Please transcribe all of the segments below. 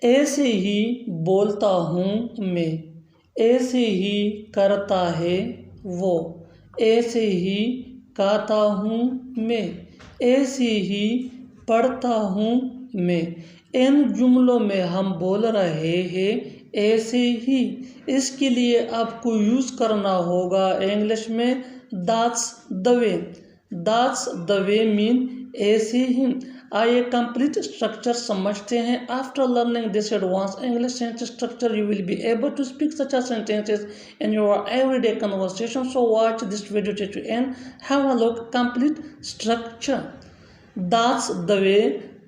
ऐसे ही बोलता हूँ मैं, ऐसे ही करता है वो, ऐसे ही खाता हूँ मैं, ऐसे ही पढ़ता हूँ मैं। इन जुमलों में हम बोल रहे हैं ऐसे ही। इसके लिए आपको यूज़ करना होगा इंग्लिश में that's the way. That's the way mean ऐसे ही। आइए कंप्लीट स्ट्रक्चर समझते हैं। After learning this advance English sentence structure you will be able to speak such as sentences in your everyday conversation. So watch this video till to end. Have a look. Complete structure. That's the way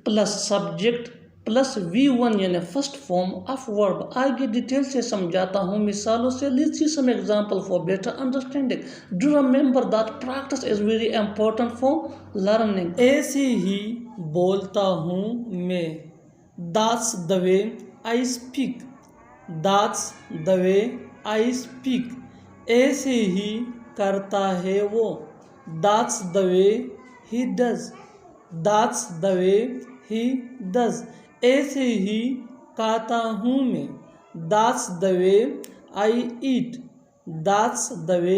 plus subject plus V1 यानी first form of verb. आगे detail से समझाता हूँ मिसालों से। Let's see some example for better understanding. Do remember that practice is very important for learning. ऐसे ही बोलता हूँ मैं, that's the way I speak, that's the way I speak. ऐसे ही करता है वो, that's the way he does, that's the way he does. ऐसे ही खाता हूँ मैं, that's the way I eat, that's the way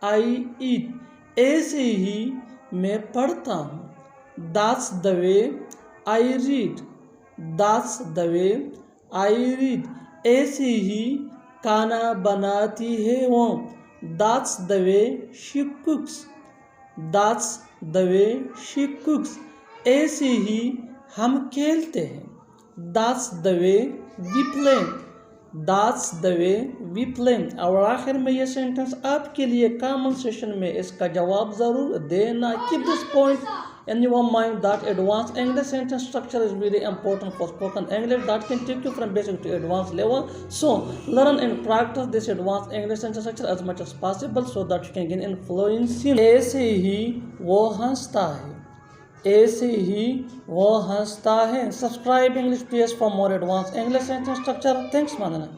I eat. ऐसे ही मैं पढ़ता हूँ, that's the way I read, that's the way I read. ऐसे ही खाना बनाती है वो, that's the way she cooks, that's the way she cooks. ऐसे ही हम खेलते हैं, that's the way we play, that's the way we play. और आखिर में ये सेंटेंस आपके लिए कॉमन सेशन में इसका जवाब ज़रूर देना। Keep this point in your mind that advanced English sentence structure is very important for spoken English that can take you from basic to advanced level. So learn and practice this advanced English sentence structure as much as possible so that you can gain influence in. ऐसे ही वो हंसता है, ऐसे ही वो हंसता है। Subscribe English PS for more advanced English sentence structure. Thanks, Madana.